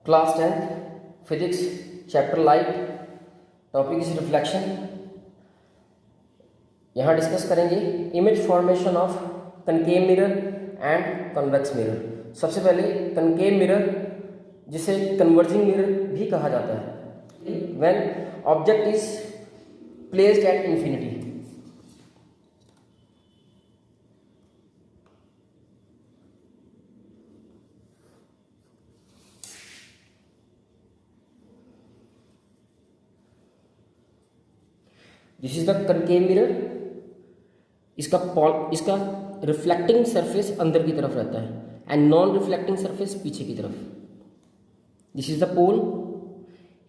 Class 10 physics chapter light, topic is reflection. यहाँ discuss करेंगे image formation of concave mirror and convex mirror. सबसे पहले concave mirror, जिसे converging mirror भी कहा जाता है, when object is placed at infinity. This is the concave mirror. इसका रिफ्लेक्टिंग सरफेस अंदर की तरफ रहता है एंड नॉन रिफ्लेक्टिंग सरफेस पीछे की तरफ। This is the pole.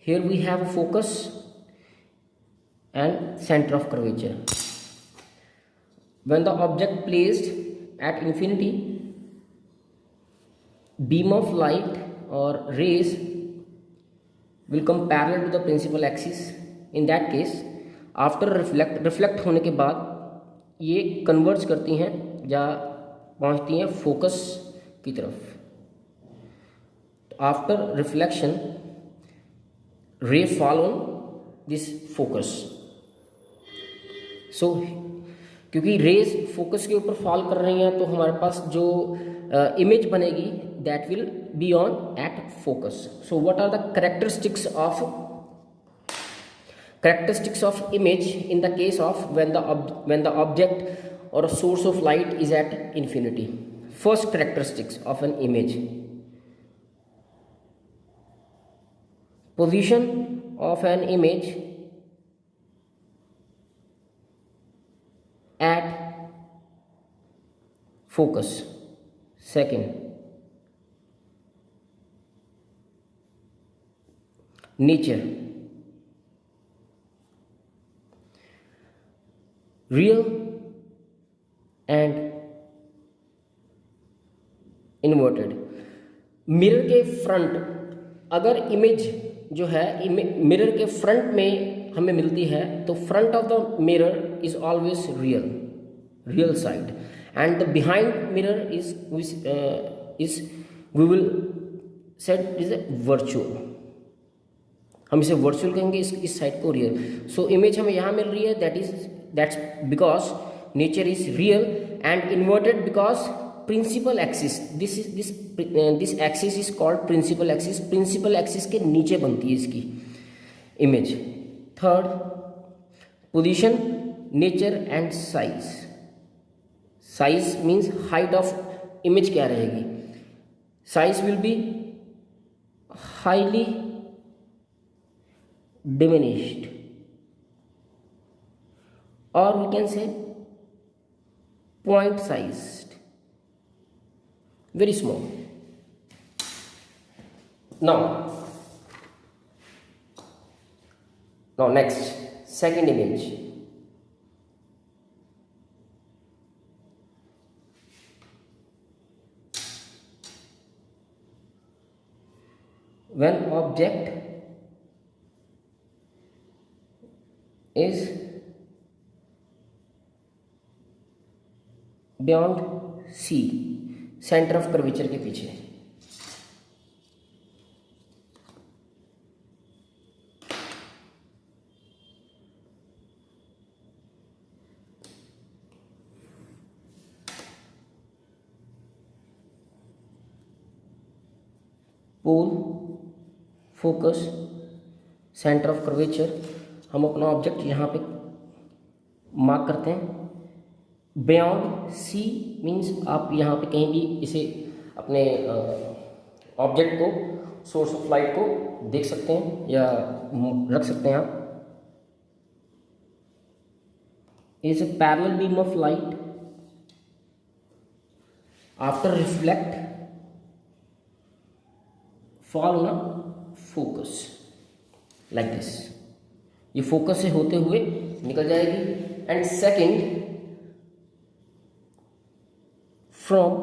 Here we have a focus and centre of curvature. When the object placed at infinity, beam of light or rays will come parallel to the principal axis. In that case, after reflect होने के बाद ये converge करती हैं या पहुंचती हैं focus की तरफ। आफ्टर रिफ्लेक्शन रे फॉल ऑन दिस फोकस। सो क्योंकि रेज फोकस के ऊपर फॉल कर रही हैं, तो हमारे पास जो इमेज बनेगी that will be on at focus. So what are the characteristics of image in the case of when the object or a source of light is at infinity? First characteristics of an image: position of an image at focus. Second, nature, real and inverted। Mirror के front, अगर image जो है mirror के front में हमें मिलती है, तो front of the mirror is always real side, and the behind mirror is we will set is a virtual. हम इसे वर्चुअल कहेंगे, इस साइड को रियल। सो इमेज हमें यहाँ मिल रही है, that's because nature is real, and inverted because principal axis, this axis is called principal axis. Principal axis के नीचे बनती है इसकी image. Third, position, nature and size. Size means height of image क्या रहेगी। Size will be highly diminished, or we can say point sized, very small. Now next, second image. When object is beyond C, centre of curvature के पीछे। पोल, focus, centre of curvature. हम अपना object यहाँ पे mark करते हैं। Beyond C means आप यहाँ पे कहीं भी इसे अपने ऑब्जेक्ट को, सोर्स ऑफ लाइट को देख सकते हैं या रख सकते हैं आप। Is a parallel beam of light after reflect fall on a focus like this. ये फोकस से होते हुए निकल जाएगी। And second, from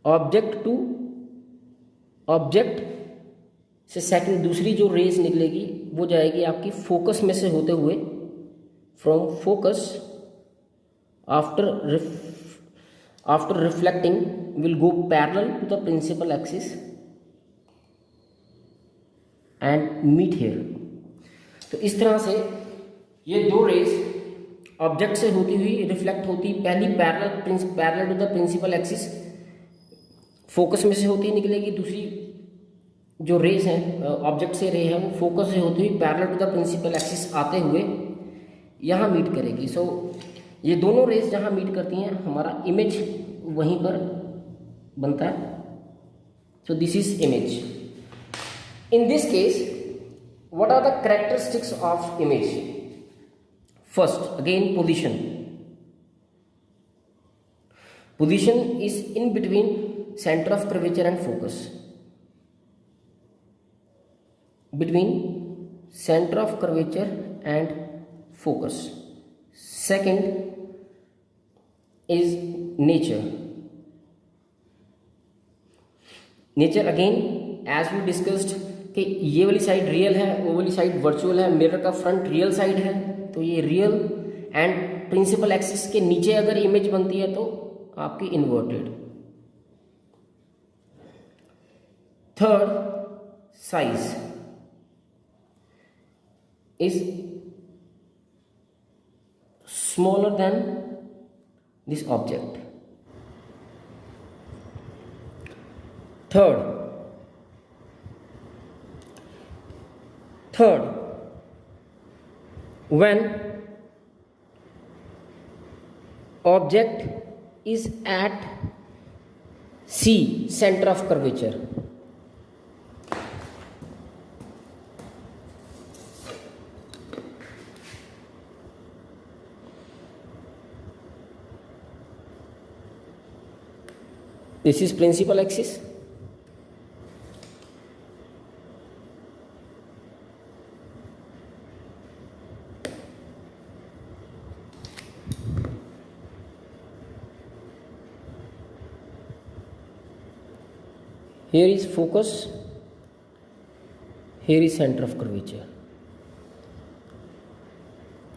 object to object से सेकंड दूसरी जो रेज निकलेगी वो जाएगी आपकी फोकस में से होते हुए, from focus after reflecting will go parallel to the principal axis and meet here. तो इस तरह से ये दो रेज ऑब्जेक्ट से होती हुई रिफ्लेक्ट होती, पहली parallel to the principal axis focus में से होती निकलेगी, दूसरी जो रेज हैं ऑब्जेक्ट से रे है वो फोकस से होती हुई parallel to the principal axis आते हुए यहाँ मीट करेगी। सो ये दोनों रेज जहाँ मीट करती हैं हमारा इमेज वहीं पर बनता है। So this is image. In this case what are the characteristics of image? First again position. Position is in between centre of curvature and focus, between center of curvature and focus. Second is nature. Nature again as we discussed कि ये वाली side real है, वो वाली side virtual है, mirror का front real side है, तो ये रियल एंड प्रिंसिपल एक्सिस के नीचे अगर इमेज बनती है तो आपकी inverted. Third size is smaller than this object. Third, when object is at C, center of curvature, this is principal axis, here is focus, here is center of curvature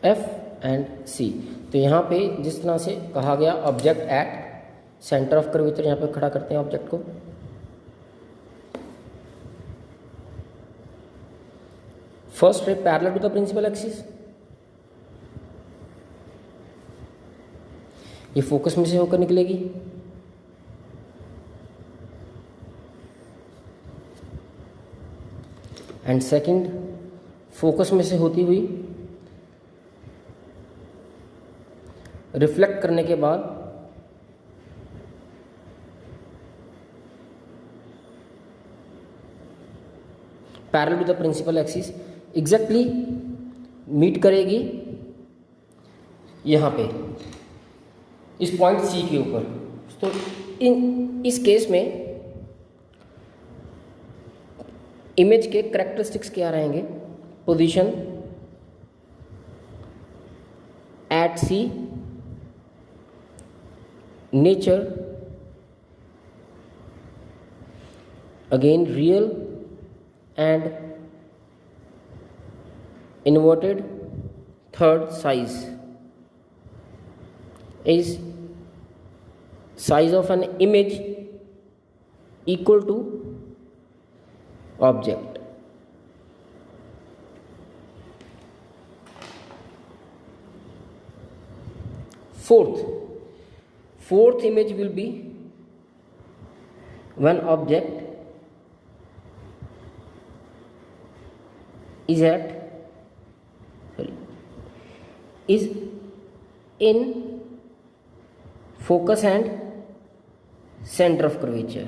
F and C। तो यहाँ पे जिस तरह से कहा गया object at centre of curvature, यहाँ पे खड़ा करते हैं ऑब्जेक्ट को। First ray parallel to the principal axis, ये फोकस में से होकर निकलेगी। एंड सेकंड फोकस में से होती हुई रिफ्लेक्ट करने के बाद parallel to the principal axis exactly meet करेगी यहाँ पे इस पॉइंट सी के ऊपर। तो इस केस में इमेज के कैरेक्टरिस्टिक्स क्या रहेंगे? Position at C, nature again real and inverted. Third size is size of an image equal to object. Fourth image will be when object is in focus and center of curvature।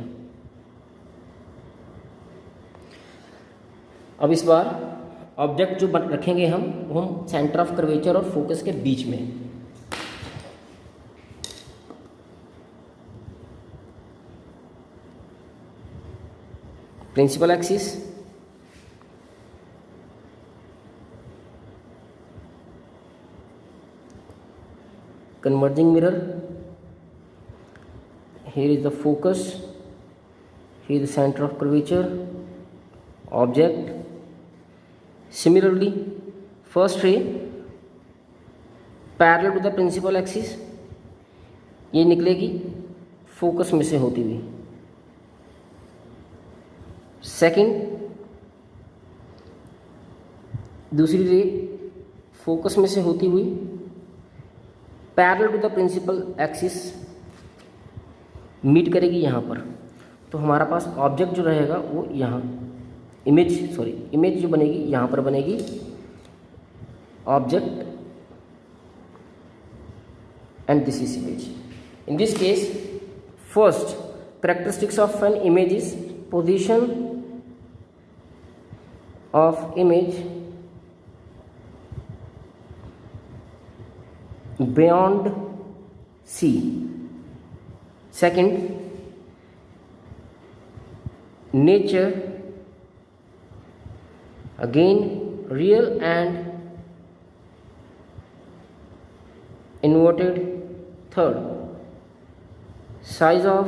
अब इस बार object जो रखेंगे हम वो हम centre of curvature और focus के बीच में। Principal axis, converging mirror, here is the focus, here is the center of curvature, object। Similarly first ray parallel to the principal axis, ये निकलेगी फोकस में से होती हुई। सेकंड दूसरी रे फोकस में से होती हुई parallel to the principal axis meet करेगी यहाँ पर, तो हमारा पास ऑब्जेक्ट जो रहेगा वो यहाँ इमेज जो बनेगी यहाँ पर बनेगी। Object and this is image. In this case, first characteristics of an image is position of image beyond C. Second, nature, again real and inverted. Third, size of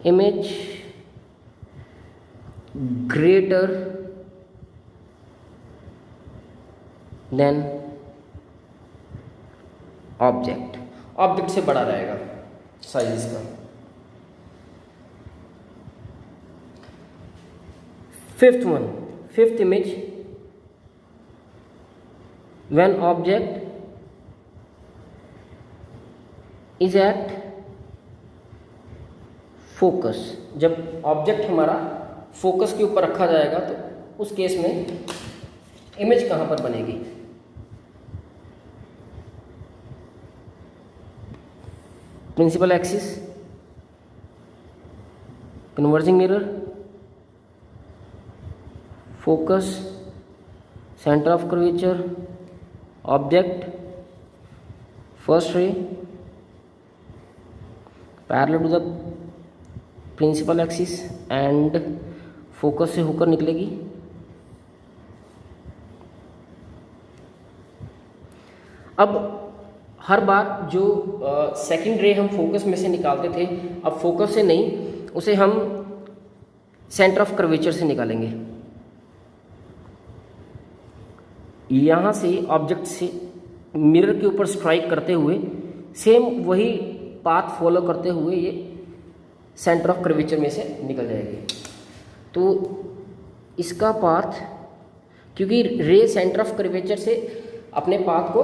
image greater than object से बड़ा रहेगा size इसका। Fifth image, when object is at focus, जब object हमारा focus के ऊपर रखा जाएगा तो उस केस में इमेज कहाँ पर बनेगी? Principal axis, converging mirror, focus, centre of curvature, object, first ray parallel to the principal axis and focus से होकर निकलेगी। अब हर बार जो सेकंड रे हम फोकस में से निकालते थे, अब फोकस से नहीं, उसे हम सेंटर ऑफ कर्वेचर से निकालेंगे। यहाँ से ऑब्जेक्ट से मिरर के ऊपर स्ट्राइक करते हुए सेम वही पाथ फॉलो करते हुए ये सेंटर ऑफ कर्वेचर में से निकल जाएगी। तो इसका पाथ, क्योंकि रे सेंटर ऑफ कर्वेचर से अपने पाथ को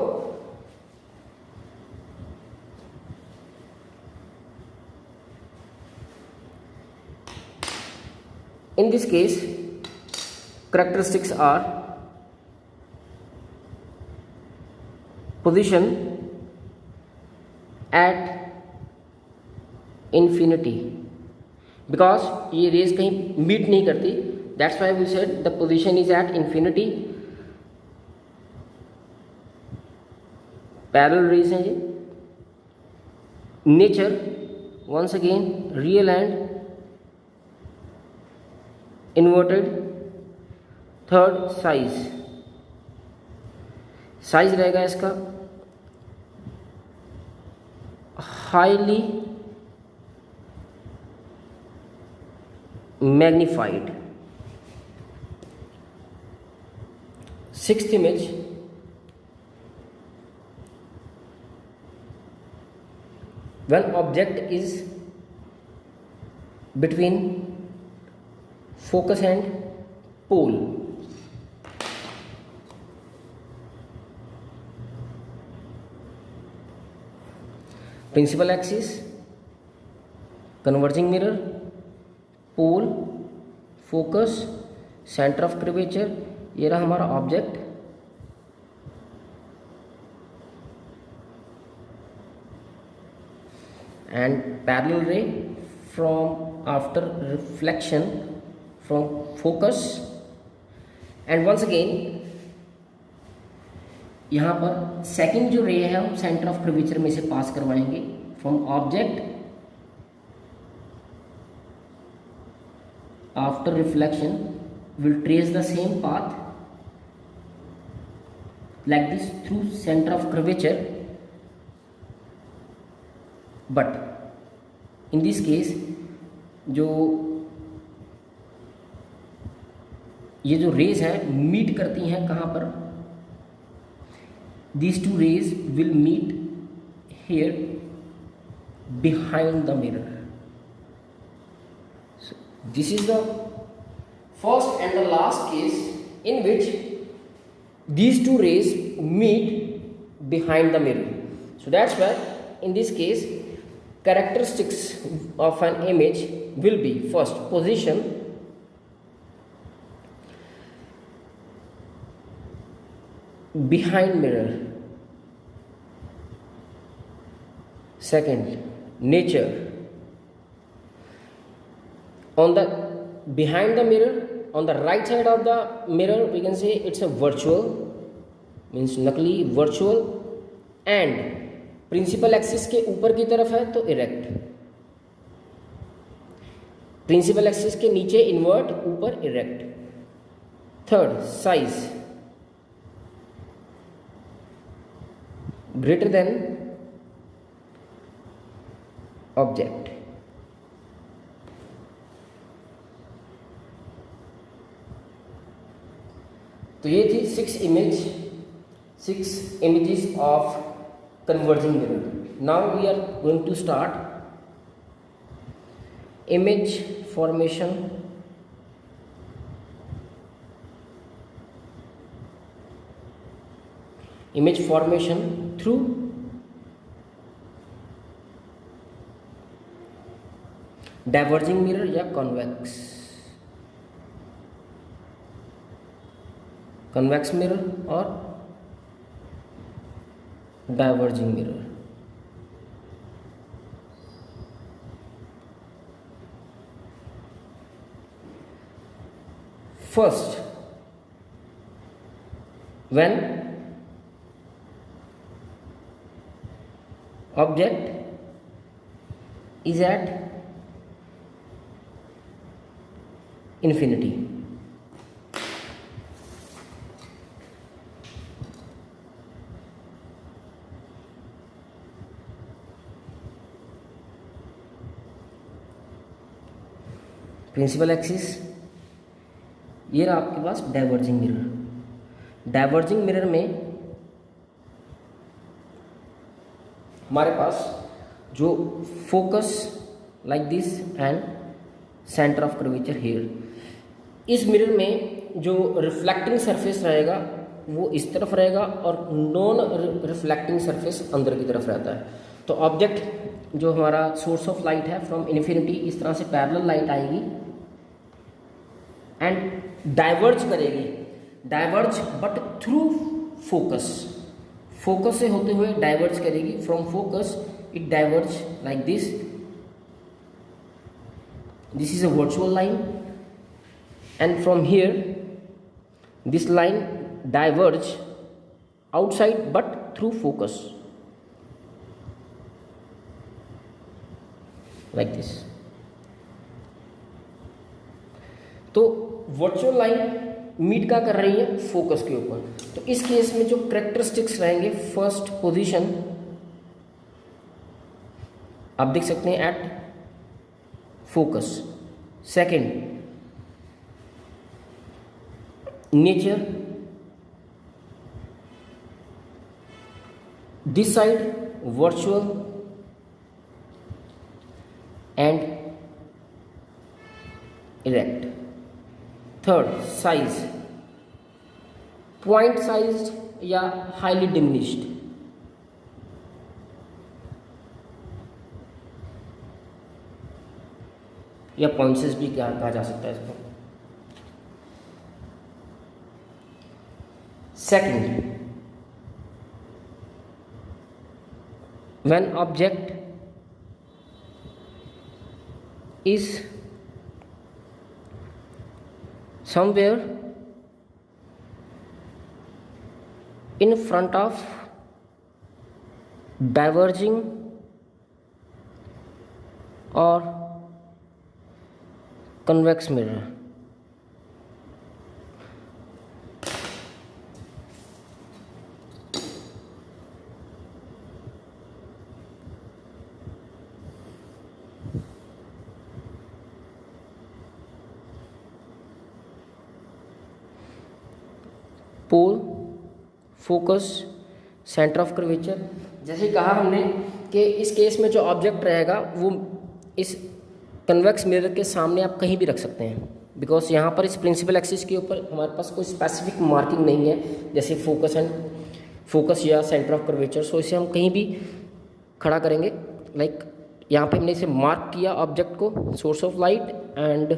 in this case characteristics are position at infinity, because ये रेज कहीं मीट नहीं करती, that's why we said the position is at infinity। Parallel raise हैं ये। Nature once again real and inverted। Third, size रहेगा इसका highly magnified. Sixth image, when object is between focus and pole, principal axis, converging mirror, pole, focus, center of curvature, ये रहा हमारा object. and parallel ray from after reflection from focus, and once again यहाँ पर second जो रे है हम centre of curvature में से पास करवाएंगे from object after reflection will trace the same path like this through center of curvature, but in this case जो ये जो रेज हैं मीट करती हैं कहाँ पर? These two rays will meet here behind the mirror. So this is the first and the last case in which these two rays meet behind the mirror. So that's why in this case characteristics of an image will be: first, position; behind mirror; second, nature. On the behind the mirror, on the right side of the mirror, we can say it's a virtual, means नकली, virtual, and principal axis के ऊपर की तरफ है तो erect, principal axis के नीचे invert, ऊपर erect. Third, size greater than object. तो ये थी 6 images of converging mirror. Now we are going to start image formation, through diverging mirror या convex mirror और diverging mirror. First, when object is at infinity, principal axis, ये रहा आपके पास diverging mirror. Diverging mirror में हमारे पास जो focus like this and centre of curvature here, इस मिरर में जो रिफ्लेक्टिंग सरफेस रहेगा वो इस तरफ रहेगा और नॉन रिफ्लेक्टिंग सरफेस अंदर की तरफ रहता है. तो ऑब्जेक्ट जो हमारा सोर्स ऑफ लाइट है फ्रॉम इन्फिनिटी, इस तरह से पैरेलल लाइट आएगी एंड डाइवर्ज करेगी, diverge but through focus, focus से होते हुए डाइवर्ज करेगी. From focus it diverge like this. This is a virtual line and from here this line diverge outside but through focus like this. तो virtual line meet का कर रही है focus के ऊपर. तो इस केस में जो करेक्टरिस्टिक्स रहेंगे, फर्स्ट पोजीशन आप देख सकते हैं at focus. Second, nature, this side virtual and erect. Third, size, point sized या हाईली डिमिनिश्ड. या पॉइंट्स भी क्या कहा जा सकता है इसको. Second, when object is somewhere in front of diverging or convex mirror. Pole, focus, centre of curvature. जैसे कहा हमने कि इस केस में जो ऑब्जेक्ट रहेगा वो इस कन्वेक्स मिरर के सामने आप कहीं भी रख सकते हैं. बिकॉज यहाँ पर इस प्रिंसिपल एक्सिस के ऊपर हमारे पास कोई स्पेसिफिक मार्किंग नहीं है, जैसे फोकस या सेंटर ऑफ कर्वेचर। सो इसे हम कहीं भी खड़ा करेंगे, लाइक यहाँ पे हमने इसे मार्क किया ऑब्जेक्ट को, source of light, and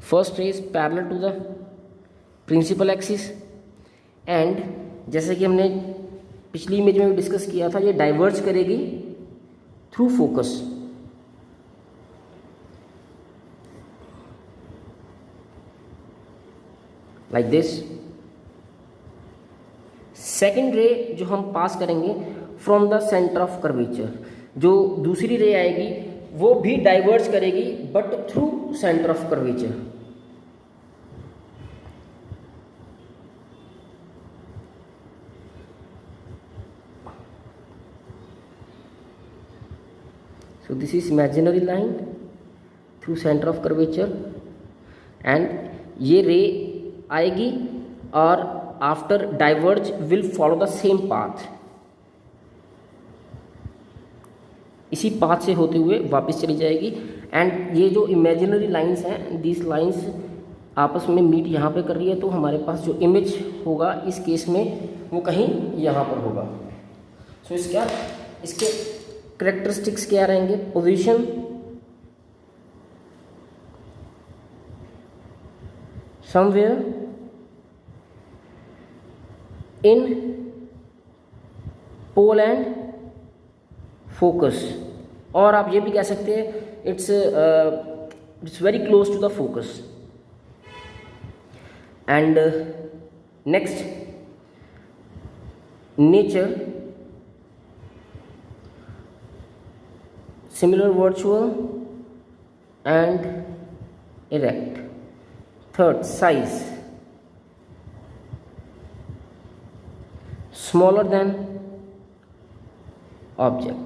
first ray is parallel to the principal axis, and जैसे कि हमने पिछली इमेज में भी डिस्कस किया था, ये डाइवर्ज करेगी through focus. Like this. Second रे जो हम पास करेंगे from the centre of curvature, जो दूसरी रे आएगी वो भी डाइवर्ज करेगी but through centre of curvature. So this is imaginary line through center of curvature, and ये रे आएगी और after diverge will follow the same path, इसी पाथ से होते हुए वापस चली जाएगी। एंड ये जो इमेजिनरी लाइंस हैं, दिस लाइंस आपस में मीट यहाँ पे कर रही है, तो हमारे पास जो इमेज होगा इस केस में वो कहीं यहाँ पर होगा। सो इसके करेक्टरिस्टिक्स क्या रहेंगे? Position, somewhere in pole and focus, और आप ये भी कह सकते हैं it's very close to the focus. And next, nature, similar virtual and erect. Third, size, smaller than object.